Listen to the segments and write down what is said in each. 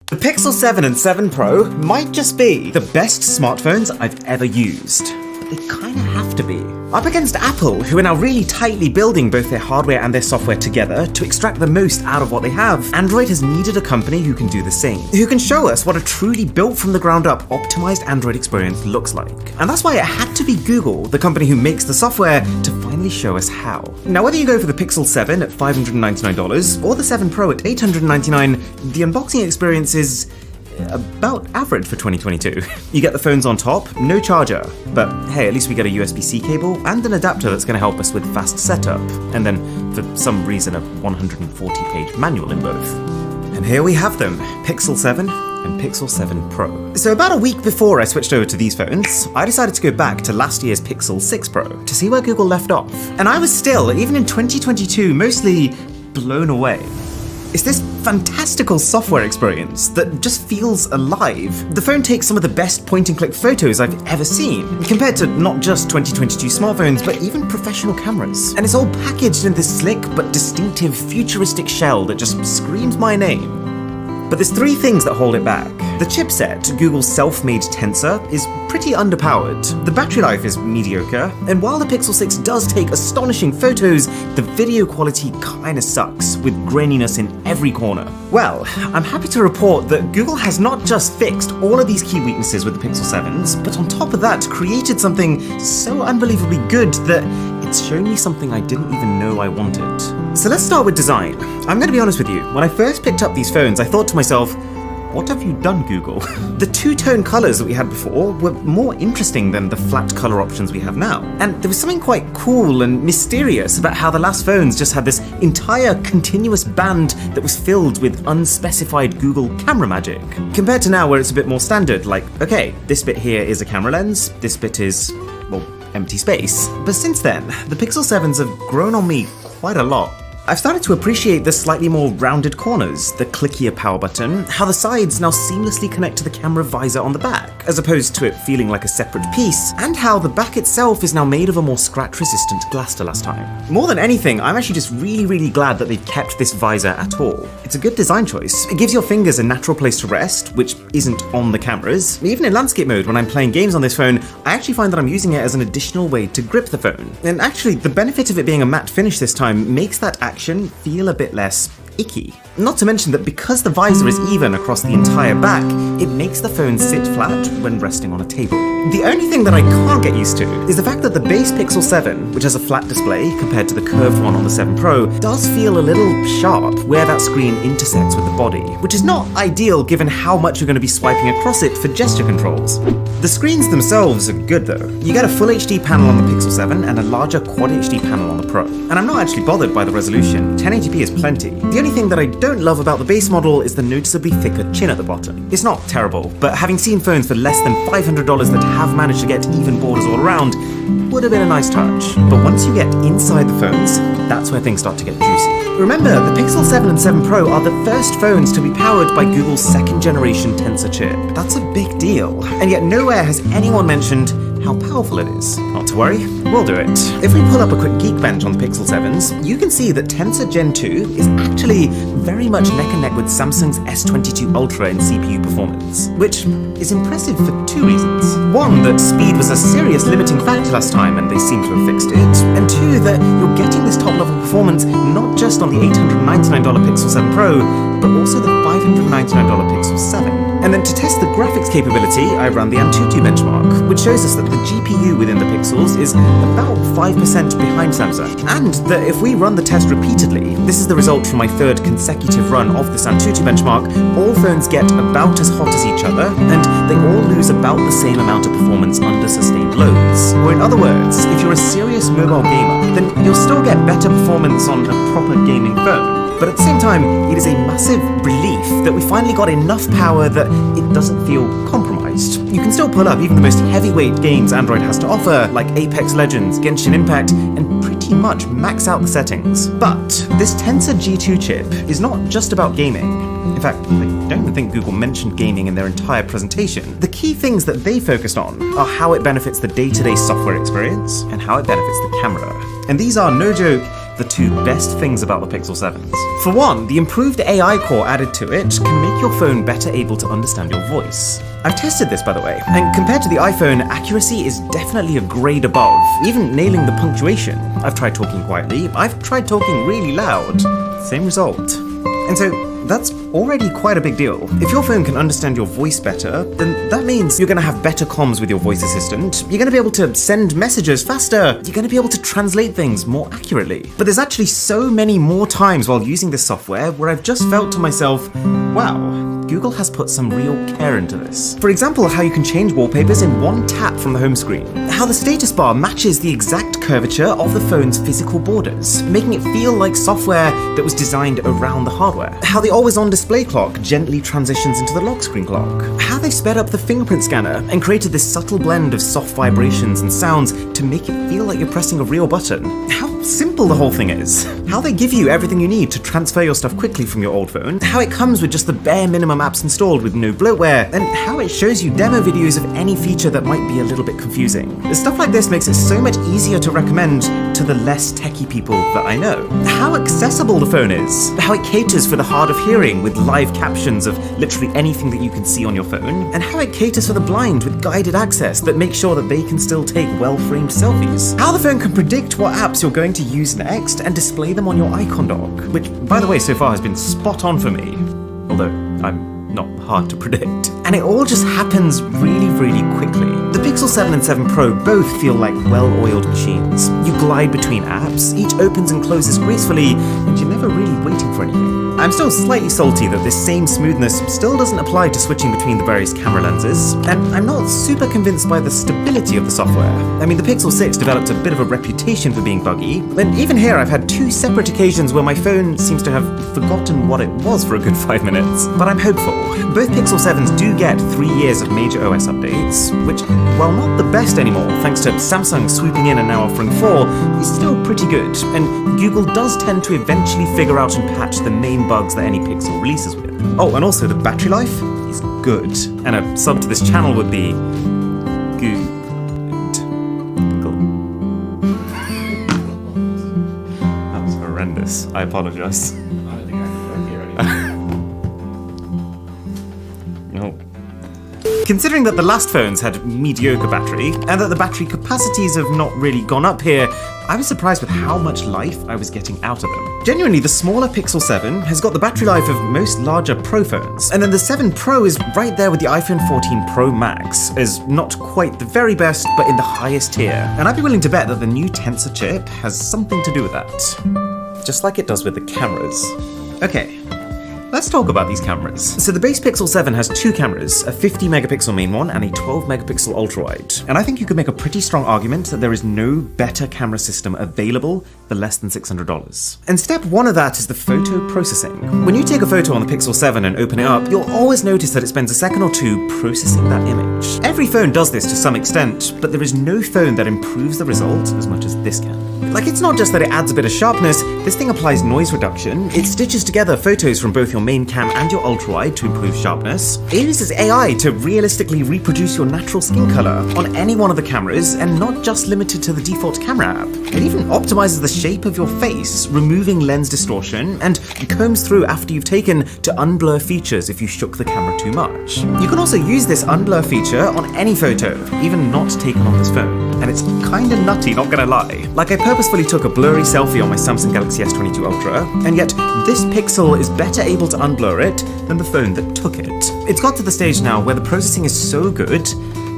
The Pixel 7 and 7 Pro might just be the best smartphones I've ever used. But they kinda have to be. Up against Apple, who are now really tightly building both their hardware and their software together to extract the most out of what they have, Android has needed a company who can do the same. Who can show us what a truly built from the ground up optimized Android experience looks like. And that's why it had to be Google, the company who makes the software, to finally show us how. Now whether you go for the Pixel 7 at $599 or the 7 Pro at $899, the unboxing experience is about average for 2022. You get the phones on top, no charger, but hey, at least we get a USB-C cable and an adapter that's going to help us with fast setup, and then, for some reason, a 140-page manual in both. And here we have them, Pixel 7 and Pixel 7 Pro. So about a week before I switched over to these phones, I decided to go back to last year's Pixel 6 Pro to see where Google left off. And I was still, even in 2022, mostly blown away. It's this fantastical software experience that just feels alive. The phone takes some of the best point-and-click photos I've ever seen, compared to not just 2022 smartphones, but even professional cameras. And it's all packaged in this slick but distinctive futuristic shell that just screams my name. But there's three things that hold it back. The chipset, Google's self-made Tensor, is pretty underpowered. The battery life is mediocre, and while the Pixel 6 does take astonishing photos, the video quality kinda sucks, with graininess in every corner. Well, I'm happy to report that Google has not just fixed all of these key weaknesses with the Pixel 7s, but on top of that, created something so unbelievably good that it's shown me something I didn't even know I wanted. So let's start with design. I'm gonna be honest with you, when I first picked up these phones, I thought to myself, what have you done, Google? The two-tone colors that we had before were more interesting than the flat color options we have now. And there was something quite cool and mysterious about how the last phones just had this entire continuous band that was filled with unspecified Google camera magic. Compared to now where it's a bit more standard, like, okay, this bit here is a camera lens, this bit is, well, empty space. But since then, the Pixel 7s have grown on me quite a lot. I've started to appreciate the slightly more rounded corners, the clickier power button, how the sides now seamlessly connect to the camera visor on the back, as opposed to it feeling like a separate piece, and how the back itself is now made of a more scratch-resistant glass to last time. More than anything, I'm actually just really glad that they've kept this visor at all. It's a good design choice. It gives your fingers a natural place to rest, which isn't on the cameras. Even in landscape mode, when I'm playing games on this phone, I actually find that I'm using it as an additional way to grip the phone. And actually, the benefit of it being a matte finish this time makes that action feel a bit less icky. Not to mention that because the visor is even across the entire back, it makes the phone sit flat when resting on a table. The only thing that I can't get used to is the fact that the base Pixel 7, which has a flat display compared to the curved one on the 7 Pro, does feel a little sharp where that screen intersects with the body, which is not ideal given how much you're going to be swiping across it for gesture controls. The screens themselves are good though. You get a Full HD panel on the Pixel 7 and a larger Quad HD panel on the Pro. And I'm not actually bothered by the resolution, 1080p is plenty. The only thing that I don't love about the base model is the noticeably thicker chin at the bottom. It's not terrible, but having seen phones for less than $500 that have managed to get even borders all around would have been a nice touch. But once you get inside the phones, that's where things start to get juicy. Remember, the Pixel 7 and 7 Pro are the first phones to be powered by Google's second generation Tensor chip. That's a big deal, and yet nowhere has anyone mentioned how powerful it is. Not to worry, we'll do it. If we pull up a quick Geekbench on the Pixel 7s, you can see that Tensor Gen 2 is actually very much neck and neck with Samsung's S22 Ultra in CPU performance, which is impressive for two reasons. One, that speed was a serious limiting factor last time and they seem to have fixed it, and two, that you're getting this top level performance not just on the $899 Pixel 7 Pro, but also the $599 Pixel 7. And then to test the graphics capability, I ran the Antutu benchmark, which shows us that the GPU within the Pixels is about 5% behind Samsung. And that if we run the test repeatedly, this is the result from my third consecutive run of this Antutu benchmark, all phones get about as hot as each other, and they all lose about the same amount of performance under sustained loads. Or in other words, if you're a serious mobile gamer, then you'll still get better performance on a proper gaming phone. But at the same time, it is a massive relief that we finally got enough power that it doesn't feel compromised. You can still pull up even the most heavyweight games Android has to offer, like Apex Legends, Genshin Impact, and pretty much max out the settings. But this Tensor G2 chip is not just about gaming. In fact, I don't even think Google mentioned gaming in their entire presentation. The key things that they focused on are how it benefits the day-to-day software experience and how it benefits the camera. And these are, no joke, the two best things about the Pixel 7s. For one, the improved AI core added to it can make your phone better able to understand your voice. I've tested this, by the way, and compared to the iPhone, accuracy is definitely a grade above, even nailing the punctuation. I've tried talking quietly, I've tried talking really loud. Same result. And so, that's already quite a big deal. If your phone can understand your voice better, then that means you're gonna have better comms with your voice assistant, you're gonna be able to send messages faster, you're gonna be able to translate things more accurately. But there's actually so many more times while using this software where I've just felt to myself, wow, Google has put some real care into this. For example, how you can change wallpapers in one tap from the home screen. How the status bar matches the exact curvature of the phone's physical borders, making it feel like software that was designed around the hardware. How the always-on display clock gently transitions into the lock screen clock. How they sped up the fingerprint scanner and created this subtle blend of soft vibrations and sounds to make it feel like you're pressing a real button. How simple the whole thing is. How they give you everything you need to transfer your stuff quickly from your old phone. How it comes with just the bare minimum apps installed with no bloatware. And how it shows you demo videos of any feature that might be a little bit confusing. Stuff like this makes it so much easier to recommend to the less techie people that I know. How accessible the phone is. How it caters for the hard of hearing with live captions of literally anything that you can see on your phone. And how it caters for the blind with guided access that makes sure that they can still take well-framed selfies. How the phone can predict what apps you're going to use next and display them on your icon dock, which, by the way, so far has been spot on for me, although I'm not hard to predict. And it all just happens really, really quickly. The Pixel 7 and 7 Pro both feel like well-oiled machines. You glide between apps, each opens and closes gracefully, and you're never really waiting for anything. I'm still slightly salty that this same smoothness still doesn't apply to switching between the various camera lenses, and I'm not super convinced by the stability of the software. I mean, the Pixel 6 developed a bit of a reputation for being buggy, and even here I've had two separate occasions where my phone seems to have forgotten what it was for a good 5 minutes. But I'm hopeful. Both Pixel 7s do get 3 years of major OS updates, which, while not the best anymore, thanks to Samsung swooping in and now offering 4, is still pretty good, and Google does tend to eventually figure out and patch the main bugs that any Pixel releases with. Oh, and also the battery life is good, and a sub to this channel would be good. Cool. That was horrendous. I apologize. I don't think I can work here anymore. No. Considering that the last phones had mediocre battery, and that the battery capacities have not really gone up here, I was surprised with how much life I was getting out of them. Genuinely, the smaller Pixel 7 has got the battery life of most larger Pro phones, and then the 7 Pro is right there with the iPhone 14 Pro Max, as not quite the very best, but in the highest tier. And I'd be willing to bet that the new Tensor chip has something to do with that. Just like it does with the cameras. Okay. Let's talk about these cameras. So the base Pixel 7 has two cameras, a 50 megapixel main one and a 12 megapixel ultra-wide. And I think you could make a pretty strong argument that there is no better camera system available for less than $600. And step one of that is the photo processing. When you take a photo on the Pixel 7 and open it up, you'll always notice that it spends a second or two processing that image. Every phone does this to some extent, but there is no phone that improves the result as much as this can. Like, it's not just that it adds a bit of sharpness, this thing applies noise reduction, it stitches together photos from both your main cam and your ultra-wide to improve sharpness. It uses AI to realistically reproduce your natural skin color on any one of the cameras and not just limited to the default camera app. It even optimizes the shape of your face, removing lens distortion, and combs through after you've taken to unblur features if you shook the camera too much. You can also use this unblur feature on any photo, even not taken on this phone. And it's kinda nutty, not gonna lie. Like, I purposefully took a blurry selfie on my Samsung Galaxy S22 Ultra, and yet this Pixel is better able to unblur it than the phone that took it. It's got to the stage now where the processing is so good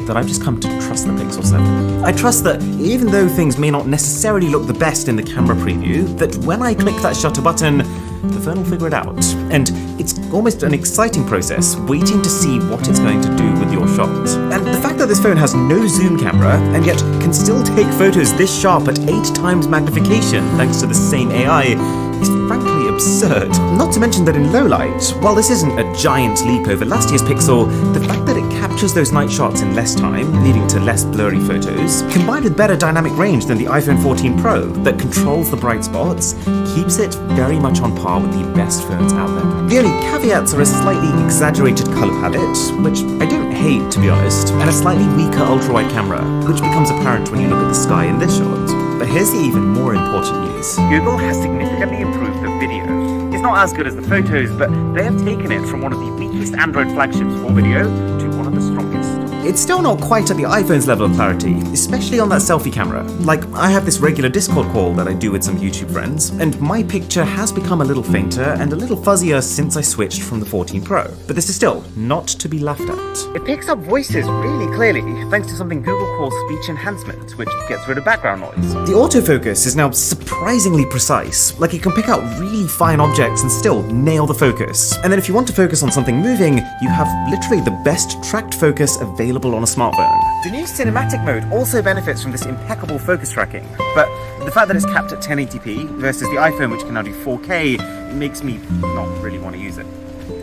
that I've just come to trust the Pixel 7. I trust that even though things may not necessarily look the best in the camera preview, that when I click that shutter button, the phone will figure it out. And it's almost an exciting process, waiting to see what it's going to do with your shot. And the fact that this phone has no zoom camera, and yet can still take photos this sharp at 8 times magnification thanks to the same AI, is frankly absurd. Not to mention that in low light, while this isn't a giant leap over last year's Pixel, the fact that it captures those night shots in less time, leading to less blurry photos, combined with better dynamic range than the iPhone 14 Pro that controls the bright spots, keeps it very much on par with the best phones out there. The only caveats are a slightly exaggerated color palette, which I don't hate to be honest, and a slightly weaker ultra-wide camera, which becomes apparent when you look at the sky in this shot. But But here's the even more important news. Google has significantly improved the video. It's not as good as the photos, but they have taken it from one of the weakest Android flagships for video to one of the strongest. It's still not quite at the iPhone's level of clarity, especially on that selfie camera. Like, I have this regular Discord call that I do with some YouTube friends, and my picture has become a little fainter and a little fuzzier since I switched from the 14 Pro. But this is still not to be laughed at. It picks up voices really clearly, thanks to something Google calls speech enhancement, which gets rid of background noise. The autofocus is now surprisingly precise, like it can pick out really fine objects and still nail the focus. And then if you want to focus on something moving, you have literally the best tracked focus available on a smartphone. The new cinematic mode also benefits from this impeccable focus tracking, but the fact that it's capped at 1080p versus the iPhone, which can now do 4K, makes me not really want to use it.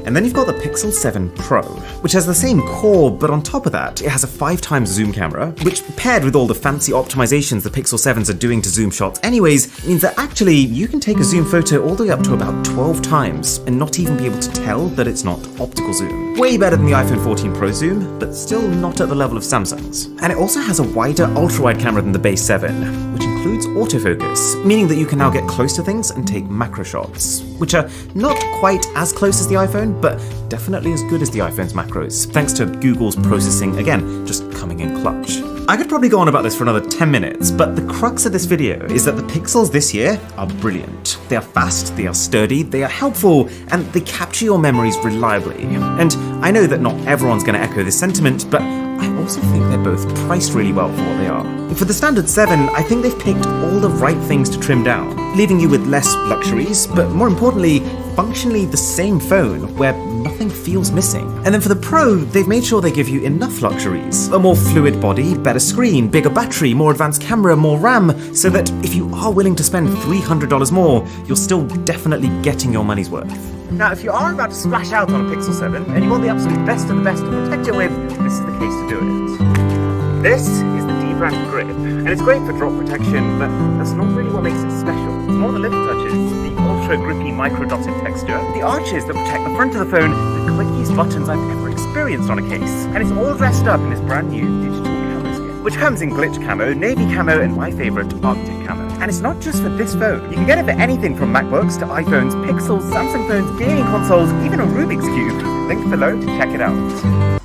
And then you've got the Pixel 7 Pro, which has the same core, but on top of that, it has a 5x zoom camera, which paired with all the fancy optimizations the Pixel 7s are doing to zoom shots anyways, means that actually you can take a zoom photo all the way up to about 12 times and not even be able to tell that it's not optical zoom. Way better than the iPhone 14 Pro zoom, but still not at the level of Samsung's. And it also has a wider ultra-wide camera than the base 7, which includes autofocus, meaning that you can now get close to things and take macro shots, which are not quite as close as the iPhone, but definitely as good as the iPhone's macros, thanks to Google's processing, again, just coming in clutch. I could probably go on about this for another 10 minutes, but the crux of this video is that the Pixels this year are brilliant. They are fast, they are sturdy, they are helpful, and they capture your memories reliably. And I know that not everyone's going to echo this sentiment, but I also think they're both priced really well for what they are. For the standard 7, I think they've picked all the right things to trim down, leaving you with less luxuries, but more importantly, functionally the same phone where nothing feels missing. And then for the Pro, they've made sure they give you enough luxuries. A more fluid body, better screen, bigger battery, more advanced camera, more RAM, so that if you are willing to spend $300 more, you're still definitely getting your money's worth. Now, if you are about to splash out on a Pixel 7 and you want the absolute best of the best to protect it with, this is the case to do it. This is the D-brand grip, and it's great for drop protection, but that's not really what makes it special. It's more the little touches, the ultra grippy micro-dotted texture, the arches that protect the front of the phone, the clickiest buttons I've ever experienced on a case. And it's all dressed up in this brand new digital camo skin, which comes in glitch camo, navy camo, and my favorite, Arctic camo. And it's not just for this phone. You can get it for anything from MacBooks to iPhones, Pixels, Samsung phones, gaming consoles, even a Rubik's Cube. Link below to check it out.